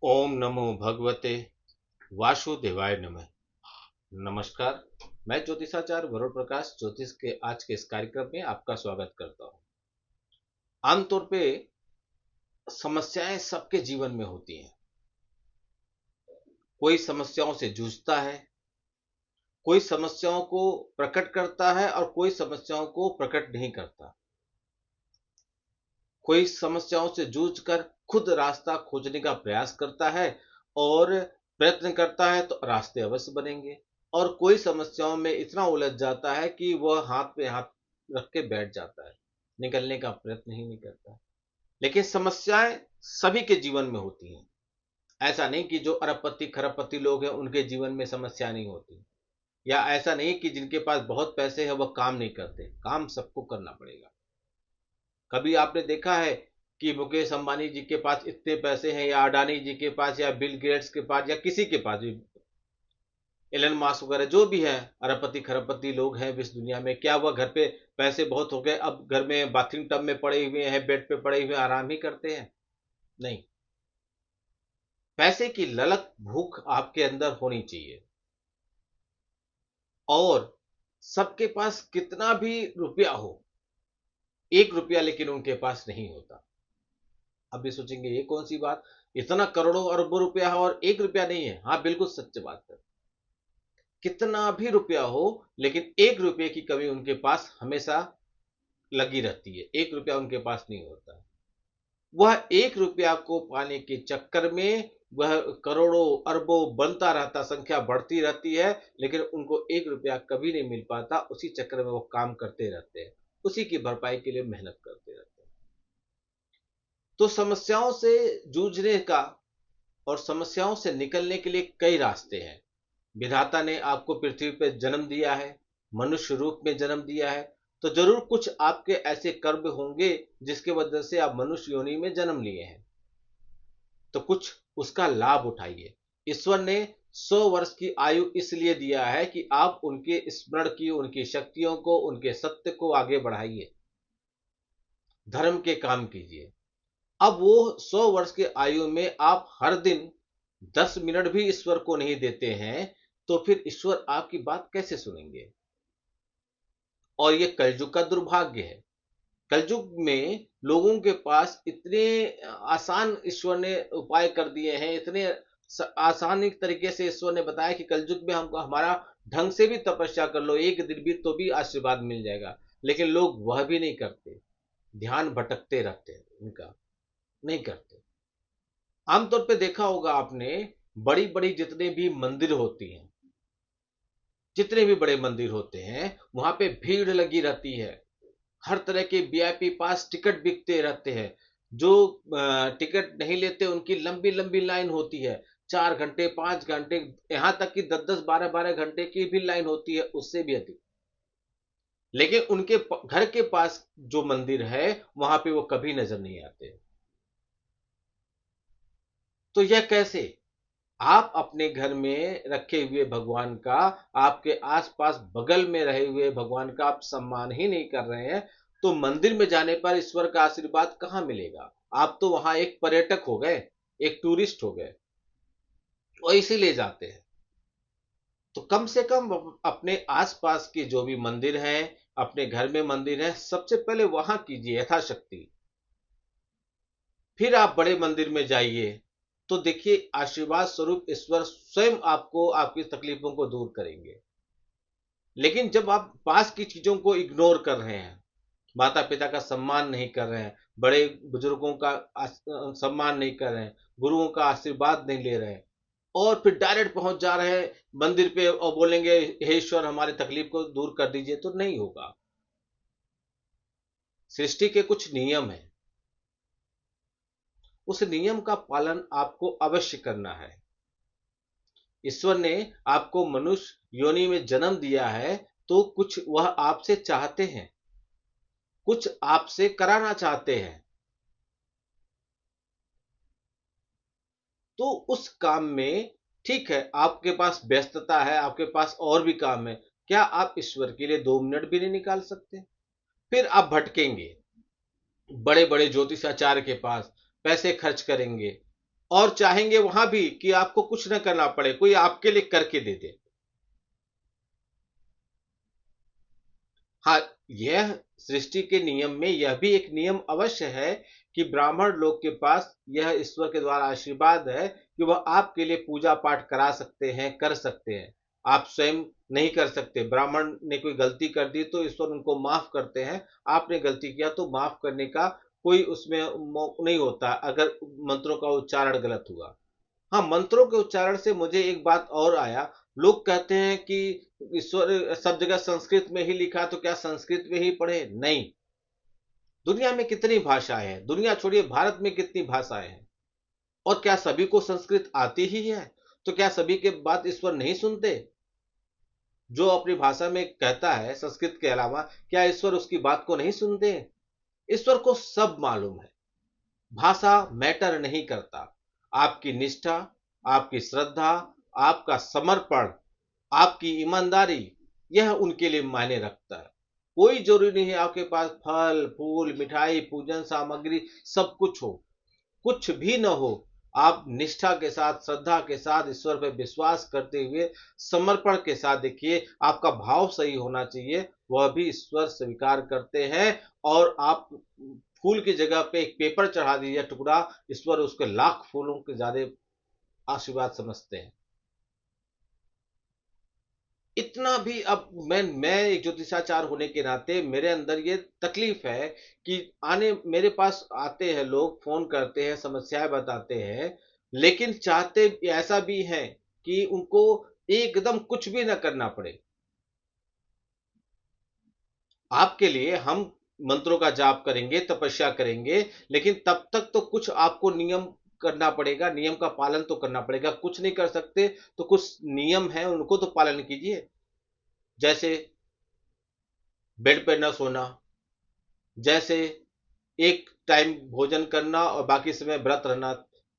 ओम नमो भगवते वासुदेवाय नमः। नमस्कार। मैं ज्योतिषाचार्य वरुण प्रकाश ज्योतिष के आज के इस कार्यक्रम में आपका स्वागत करता हूँ। आमतौर पे समस्याएं सबके जीवन में होती हैं। कोई समस्याओं से जूझता है, कोई समस्याओं को प्रकट करता है और कोई समस्याओं को प्रकट नहीं करता। कोई समस्याओं से जूझकर खुद रास्ता खोजने का प्रयास करता है और प्रयत्न करता है तो रास्ते अवश्य बनेंगे। और कोई समस्याओं में इतना उलझ जाता है कि वह हाथ पे हाथ रख के बैठ जाता है, निकलने का प्रयत्न ही नहीं करता। लेकिन समस्याएं सभी के जीवन में होती हैं। ऐसा नहीं कि जो अरबपति खरबपति लोग हैं उनके जीवन में समस्या नहीं होती, या ऐसा नहीं कि जिनके पास बहुत पैसे हैं वह काम नहीं करते। काम सबको करना पड़ेगा। कभी आपने देखा है कि मुकेश अंबानी जी के पास इतने पैसे हैं, या अडानी जी के पास, या बिल गेट्स के पास, या किसी के पास भी, एलन मास्क वगैरह जो भी है, अरबपति खरबपति लोग हैं इस दुनिया में, क्या वह घर पे पैसे बहुत हो गए अब घर में बाथरूम टब में पड़े हुए हैं, बेड पे पड़े हुए आराम ही करते हैं? नहीं। पैसे की ललक भूख आपके अंदर होनी चाहिए। और सबके पास कितना भी रुपया हो, 1 रुपया लेकिन उनके पास नहीं होता। अब भी सोचेंगे ये कौन सी बात, इतना करोड़ों अरबों रुपया है और 1 रुपया नहीं है। हाँ, बिल्कुल सच बात है। कितना भी रुपया हो, लेकिन 1 रुपये की कमी उनके पास हमेशा लगी रहती है। 1 रुपया उनके पास नहीं होता। वह 1 रुपया को पाने के चक्कर में वह करोड़ों अरबों बनता रहता, संख्या बढ़ती रहती है, लेकिन उनको 1 रुपया कभी नहीं मिल पाता। उसी चक्कर में वो काम करते रहते हैं, उसी की भरपाई के लिए मेहनत करते रहते हैं। तो समस्याओं से जूझने का और समस्याओं से निकलने के लिए कई रास्ते हैं। विधाता ने आपको पृथ्वी पर जन्म दिया है, मनुष्य रूप में जन्म दिया है, तो जरूर कुछ आपके ऐसे कर्म होंगे जिसके वजह से आप मनुष्य योनि में जन्म लिए हैं। तो कुछ उसका लाभ उठाइए। ईश्वर ने 100 वर्ष की आयु इसलिए दिया है कि आप उनके स्मरण की, उनकी शक्तियों को, उनके सत्य को आगे बढ़ाइए, धर्म के काम कीजिए। अब वो 100 वर्ष की आयु में आप हर दिन 10 मिनट भी ईश्वर को नहीं देते हैं, तो फिर ईश्वर आपकी बात कैसे सुनेंगे? और ये कलयुग का दुर्भाग्य है। कलयुग में लोगों के पास इतने आसान ईश्वर ने उपाय कर दिए हैं, इतने आसानी तरीके से ईश्वर ने बताया कि कलयुग में हमको हमारा ढंग से भी तपस्या कर लो, एक दिन भी, तो भी आशीर्वाद मिल जाएगा। लेकिन लोग वह भी नहीं करते, ध्यान भटकते रहते हैं, उनका नहीं करते। आमतौर पे देखा होगा आपने, बड़ी बड़ी जितने भी मंदिर होती हैं, जितने भी बड़े मंदिर होते हैं, वहां पे भीड़ लगी रहती है। हर तरह के वीआईपी पास टिकट बिकते रहते हैं। जो टिकट नहीं लेते उनकी लंबी लंबी लाइन होती है, 4 घंटे 5 घंटे, यहाँ तक कि 10 10 12 12 घंटे की भी लाइन होती है, उससे भी अधिक। लेकिन उनके घर के पास जो मंदिर है वहां पे वो कभी नजर नहीं आते। तो यह कैसे? आप अपने घर में रखे हुए भगवान का, आपके आसपास बगल में रहे हुए भगवान का आप सम्मान ही नहीं कर रहे हैं, तो मंदिर में जाने पर ईश्वर का आशीर्वाद कहां मिलेगा? आप तो वहां एक पर्यटक हो गए, एक टूरिस्ट हो गए, और इसीलिए जाते हैं। तो कम से कम अपने आसपास के जो भी मंदिर हैं, अपने घर में मंदिर है, सबसे पहले वहां कीजिए यथाशक्ति। फिर आप बड़े मंदिर में जाइए, तो देखिए आशीर्वाद स्वरूप ईश्वर स्वयं आपको आपकी तकलीफों को दूर करेंगे। लेकिन जब आप पास की चीजों को इग्नोर कर रहे हैं, माता पिता का सम्मान नहीं कर रहे हैं, बड़े बुजुर्गों का सम्मान नहीं कर रहे हैं, गुरुओं का आशीर्वाद नहीं ले रहे हैं, और फिर डायरेक्ट पहुंच जा रहे हैं मंदिर पे और बोलेंगे हे ईश्वर हमारी तकलीफ को दूर कर दीजिए, तो नहीं होगा। सृष्टि के कुछ नियम है, उस नियम का पालन आपको अवश्य करना है। ईश्वर ने आपको मनुष्य योनि में जन्म दिया है, तो कुछ वह आपसे चाहते हैं, कुछ आपसे कराना चाहते हैं। तो उस काम में, ठीक है, आपके पास व्यस्तता है, आपके पास और भी काम है, क्या आप ईश्वर के लिए 2 मिनट भी नहीं निकाल सकते? फिर आप भटकेंगे, बड़े बड़े ज्योतिषाचार्य के पास पैसे खर्च करेंगे, और चाहेंगे वहां भी कि आपको कुछ न करना पड़े, कोई आपके लिए करके दे दे। हाँ, यह सृष्टि के नियम में यह भी एक नियम अवश्य है कि ब्राह्मण लोग के पास यह ईश्वर के द्वारा आशीर्वाद है कि वह आपके लिए पूजा पाठ करा सकते हैं, कर सकते हैं। आप स्वयं नहीं कर सकते। ब्राह्मण ने कोई गलती कर दी तो ईश्वर उनको माफ करते हैं। आपने गलती किया तो माफ करने का कोई उसमें नहीं होता अगर मंत्रों का उच्चारण गलत हुआ। हाँ, मंत्रों के उच्चारण से मुझे एक बात और आया। लोग कहते हैं कि ईश्वर सब जगह संस्कृत में ही लिखा, तो क्या संस्कृत में ही पढ़े? नहीं। दुनिया में कितनी भाषाएं हैं, दुनिया छोड़िए, भारत में कितनी भाषाएं हैं। और क्या सभी को संस्कृत आती ही है? तो क्या सभी के बात ईश्वर नहीं सुनते? जो अपनी भाषा में कहता है संस्कृत के अलावा, क्या ईश्वर उसकी बात को नहीं सुनते? ईश्वर को सब मालूम है। भाषा मैटर नहीं करता। आपकी निष्ठा, आपकी श्रद्धा, आपका समर्पण, आपकी ईमानदारी, यह उनके लिए मायने रखता है। कोई जरूरी नहीं है आपके पास फल फूल मिठाई पूजन सामग्री सब कुछ हो, कुछ भी न हो। आप निष्ठा के साथ श्रद्धा के साथ ईश्वर पर विश्वास करते हुए समर्पण के साथ देखिए, आपका भाव सही होना चाहिए, वह भी ईश्वर स्वीकार करते हैं। और आप फूल की जगह पे एक पेपर चढ़ा दीजिए टुकड़ा, ईश्वर उसके लाख फूलों के ज्यादा आशीर्वाद समझते हैं। इतना भी अब मैं एक ज्योतिषाचार होने के नाते मेरे अंदर ये तकलीफ है कि आने मेरे पास आते हैं लोग, फोन करते हैं, समस्याएं बताते हैं, लेकिन चाहते ऐसा भी है कि उनको एकदम कुछ भी ना करना पड़े। आपके लिए हम मंत्रों का जाप करेंगे, तपस्या करेंगे, लेकिन तब तक तो कुछ आपको नियम करना पड़ेगा, नियम का पालन तो करना पड़ेगा। कुछ नहीं कर सकते तो कुछ नियम है, उनको तो पालन कीजिए। जैसे बेड पे न सोना, जैसे एक टाइम भोजन करना और बाकी समय व्रत रहना।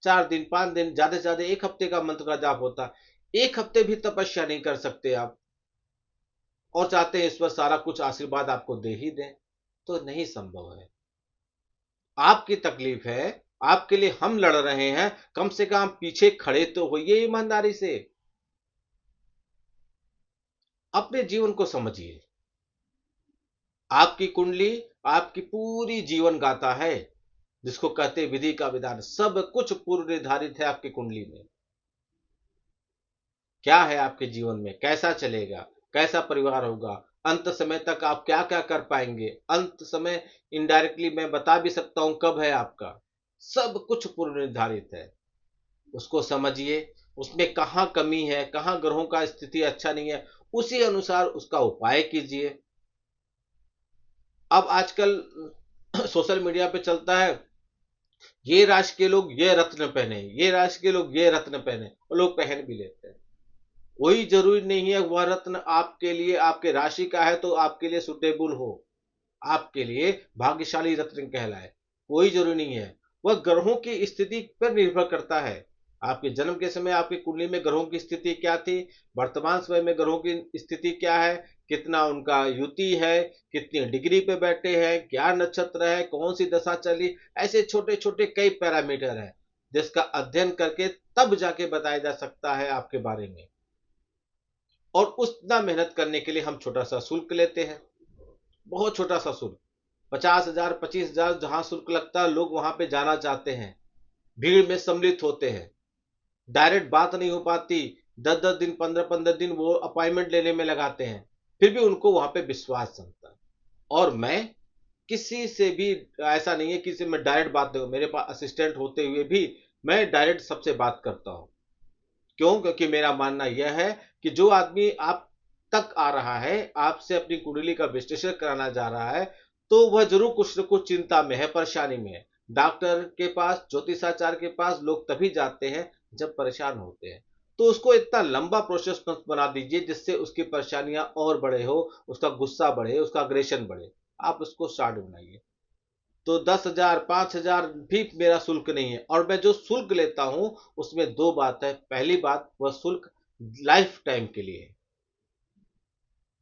4 दिन 5 दिन, ज्यादा से ज्यादा एक हफ्ते का मंत्र का जाप होता है। एक हफ्ते भी तपस्या नहीं कर सकते आप, और चाहते हैं ईश्वर सारा कुछ आशीर्वाद आपको दे ही दें, तो नहीं संभव है। आपकी तकलीफ है, आपके लिए हम लड़ रहे हैं, कम से कम पीछे खड़े तो होइए ईमानदारी से। अपने जीवन को समझिए। आपकी कुंडली आपकी पूरी जीवन गाथा है, जिसको कहते विधि का विधान, सब कुछ पूर्व निर्धारित है आपकी कुंडली में। क्या है आपके जीवन में, कैसा चलेगा, कैसा परिवार होगा, अंत समय तक आप क्या क्या कर पाएंगे, अंत समय इनडायरेक्टली मैं बता भी सकता हूं कब है आपका। सब कुछ पूर्व निर्धारित है। उसको समझिए, उसमें कहाँ कमी है, कहाँ ग्रहों का स्थिति अच्छा नहीं है, उसी अनुसार उसका उपाय कीजिए। अब आजकल सोशल मीडिया पे चलता है, ये राशि के लोग ये रत्न पहने, ये राशि के लोग ये रत्न पहने, और लोग पहन भी लेते हैं। कोई जरूरी नहीं है वह रत्न आपके लिए, आपके राशि का है तो आपके लिए सुटेबल हो, आपके लिए भाग्यशाली रत्न कहलाए। कोई जरूरी नहीं है। वह ग्रहों की स्थिति पर निर्भर करता है। आपके जन्म के समय आपकी कुंडली में ग्रहों की स्थिति क्या थी, वर्तमान समय में ग्रहों की स्थिति क्या है, कितना उनका युति है, कितनी डिग्री पे बैठे हैं, क्या नक्षत्र है, कौन सी दशा चली, ऐसे छोटे छोटे कई पैरामीटर हैं, जिसका अध्ययन करके तब जाके बताया जा सकता है आपके बारे में। और उतना मेहनत करने के लिए हम छोटा सा शुल्क लेते हैं, बहुत छोटा सा शुल्क, 50,000 25,000 जहां शुल्क लगता है, लोग वहां पे जाना चाहते हैं, भीड़ में सम्मिलित होते हैं। डायरेक्ट बात नहीं हो पाती, 10 10 दिन 15 15 दिन वो अपॉइंटमेंट लेने में लगाते हैं, फिर भी उनको वहां पे विश्वास जमता है। और मैं किसी से भी ऐसा नहीं है किसी मैं डायरेक्ट बात नहीं, मेरे पास असिस्टेंट होते हुए भी मैं डायरेक्ट सबसे बात करता हूँ। क्यों? क्योंकि मेरा मानना यह है कि जो आदमी आप तक आ रहा है, आपसे अपनी कुंडली का विश्लेषण कराना जा रहा है, तो वह जरूर कुछ न कुछ चिंता में है, परेशानी में है। डॉक्टर के पास, ज्योतिषाचार्य के पास लोग तभी जाते हैं जब परेशान होते हैं। तो उसको इतना लंबा प्रोसेस मत बना दीजिए जिससे उसकी परेशानियां और बड़े हो, उसका गुस्सा बढ़े, उसका अग्रेशन बढ़े। आप उसको शार्ट बनाइए। तो 10,000 5,000 भी मेरा शुल्क नहीं है, और मैं जो शुल्क लेता हूं उसमें दो बात है। पहली बात, वह शुल्क लाइफ टाइम के लिए है।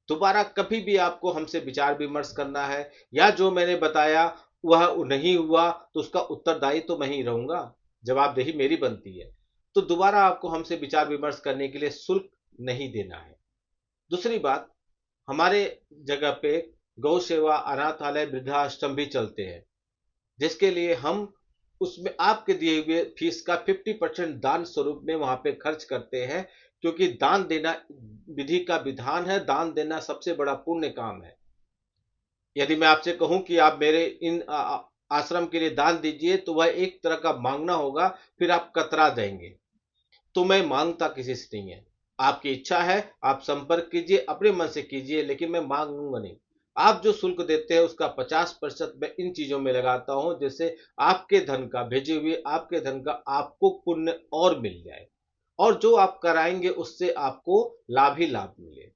दोबारा कभी भी आपको हमसे विचार विमर्श करना है, या जो मैंने बताया वह नहीं हुआ तो उसका उत्तरदायी तो मैं ही रहूंगा। जवाबदेही मेरी बनती है, तो दोबारा आपको हमसे विचार विमर्श करने के लिए शुल्क नहीं देना है। दूसरी बात, हमारे जगह पे गौ सेवा, अनाथालय, वृद्धाश्रम भी चलते हैं, जिसके लिए हम उसमें आपके दिए हुए फीस का 50% दान स्वरूप में वहां पे खर्च करते हैं, क्योंकि दान देना विधि का विधान है, दान देना सबसे बड़ा पुण्य काम है। यदि मैं आपसे कहूं कि आप मेरे इन आश्रम के लिए दान दीजिए, तो वह एक तरह का मांगना होगा, फिर आप कतरा जाएंगे। तो मैं मांगता किसी से नहीं है। आपकी इच्छा है, आप संपर्क कीजिए, अपने मन से कीजिए, लेकिन मैं मांगूंगा नहीं। आप जो शुल्क देते हैं उसका 50% मैं इन चीजों में लगाता हूं, जिससे आपके धन का, भेजे हुए आपके धन का आपको पुण्य और मिल जाए, और जो आप कराएंगे उससे आपको लाभ ही लाभ मिले।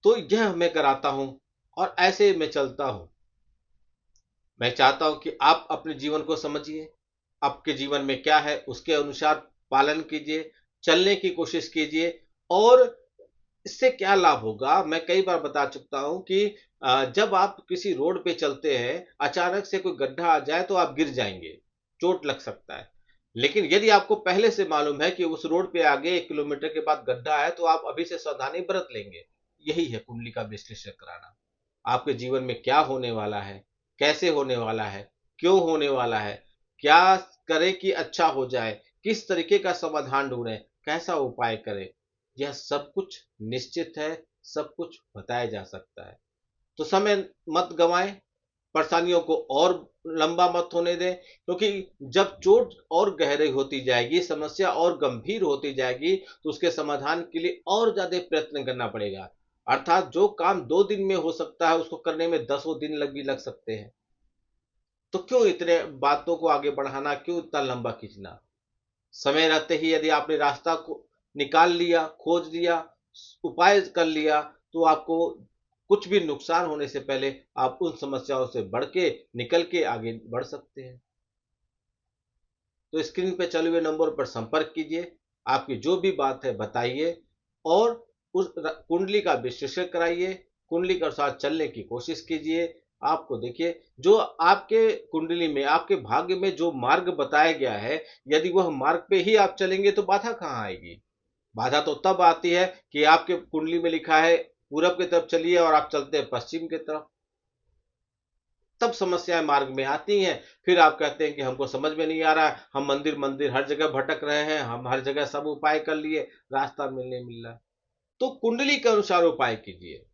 तो यह मैं कराता हूं, और ऐसे मैं चलता हूं। मैं चाहता हूं कि आप अपने जीवन को समझिए, आपके जीवन में क्या है उसके अनुसार पालन कीजिए, चलने की कोशिश कीजिए। और इससे क्या लाभ होगा, मैं कई बार बता चुका हूं कि जब आप किसी रोड पे चलते हैं, अचानक से कोई गड्ढा आ जाए तो आप गिर जाएंगे, चोट लग सकता है। लेकिन यदि आपको पहले से मालूम है कि उस रोड पे आगे 1 किलोमीटर के बाद गड्ढा है, तो आप अभी से सावधानी बरत लेंगे। यही है कुंडली का विश्लेषण कराना। आपके जीवन में क्या होने वाला है, कैसे होने वाला है, क्यों होने वाला है, क्या करें कि अच्छा हो जाए, किस तरीके का समाधान ढूंढें, कैसा उपाय करें, यह सब कुछ निश्चित है, सब कुछ बताया जा सकता है। तो समय मत गंवाएं, परेशानियों को और लंबा मत होने दें, क्योंकि जब चोट और गहरी होती जाएगी, समस्या और गंभीर होती जाएगी, तो उसके समाधान के लिए और ज्यादा प्रयत्न करना पड़ेगा। अर्थात जो काम 2 दिन में हो सकता है, उसको करने में 10 दिन लग सकते हैं। तो क्यों इतने बातों को आगे बढ़ाना, क्यों इतना लंबा खींचना। समय रहते ही यदि आपने रास्ता को निकाल लिया, खोज लिया, उपाय कर लिया, तो आपको कुछ भी नुकसान होने से पहले आप उन समस्याओं से बढ़ के निकल के आगे बढ़ सकते हैं। तो स्क्रीन पे चले हुए नंबर पर संपर्क कीजिए, आपकी जो भी बात है बताइए, और उस कुंडली का विश्लेषण कराइए, कुंडली के अनुसार चलने की कोशिश कीजिए। आपको देखिए, जो आपके कुंडली में, आपके भाग्य में जो मार्ग बताया गया है, यदि वह मार्ग पे ही आप चलेंगे तो बाधा कहाँ आएगी। बाधा तो तब आती है कि आपके कुंडली में लिखा है पूरब की तरफ चलिए और आप चलते हैं पश्चिम की तरफ, तब समस्याएं मार्ग में आती हैं। फिर आप कहते हैं कि हमको समझ में नहीं आ रहा है, हम मंदिर मंदिर हर जगह भटक रहे हैं, हम हर जगह सब उपाय कर लिए, रास्ता मिल रहा है। तो कुंडली के अनुसार उपाय कीजिए,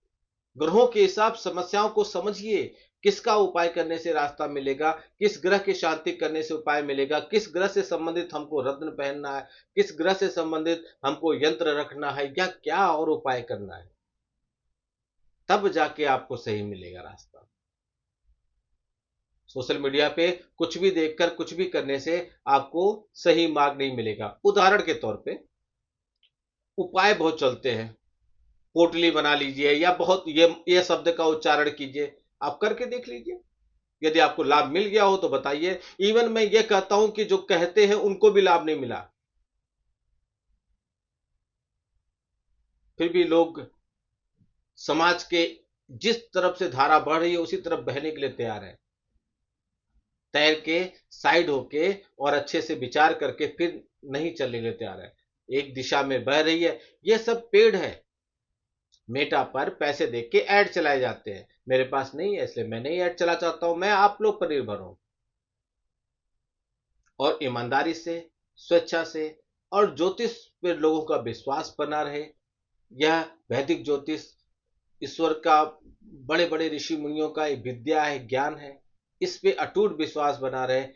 ग्रहों के हिसाब समस्याओं को समझिए, किसका उपाय करने से रास्ता मिलेगा, किस ग्रह की शांति करने से उपाय मिलेगा, किस ग्रह से संबंधित हमको रत्न पहनना है, किस ग्रह से संबंधित हमको यंत्र रखना है, या क्या और उपाय करना है, तब जाके आपको सही मिलेगा रास्ता। सोशल मीडिया पे कुछ भी देखकर कुछ भी करने से आपको सही मार्ग नहीं मिलेगा। उदाहरण के तौर पे उपाय बहुत चलते हैं, पोटली बना लीजिए, या बहुत ये शब्द का उच्चारण कीजिए, आप करके देख लीजिए। यदि आपको लाभ मिल गया हो तो बताइए। इवन मैं ये कहता हूं कि जो कहते हैं उनको भी लाभ नहीं मिला, फिर भी लोग समाज के जिस तरफ से धारा बढ़ रही है उसी तरफ बहने के लिए तैयार है। तैर के, साइड होके और अच्छे से विचार करके फिर नहीं चलने के लिए तैयार है। एक दिशा में बह रही है। ये सब पेड़ है। मेटा पर पैसे देख के ऐड चलाए जाते हैं, मेरे पास नहीं है इसलिए मैं नहीं ऐड चला चाहता हूं, मैं आप लोग पर निर्भर हूं। और ईमानदारी से, स्वेच्छा से, और ज्योतिष पे लोगों का विश्वास बना रहे। यह वैदिक ज्योतिष ईश्वर का, बड़े बड़े ऋषि मुनियों का एक विद्या है, ज्ञान है। इस पे अटूट विश्वास बना रहे।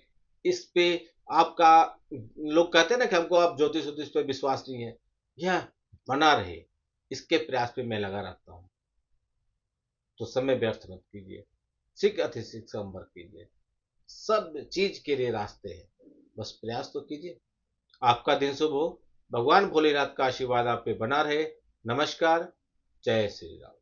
इस पे आपका, लोग कहते हैं ना कि हमको आप ज्योतिष ज्योतिष पे विश्वास नहीं है, यह बना रहे, इसके प्रयास पे मैं लगा रहता हूँ। तो समय व्यर्थ मत कीजिए, सीख अति सीख संपर्क कीजिए, सब चीज के लिए रास्ते हैं, बस प्रयास तो कीजिए। आपका दिन शुभ हो। भगवान भोलेनाथ का आशीर्वाद आप पे बना रहे। नमस्कार। जय श्री राम।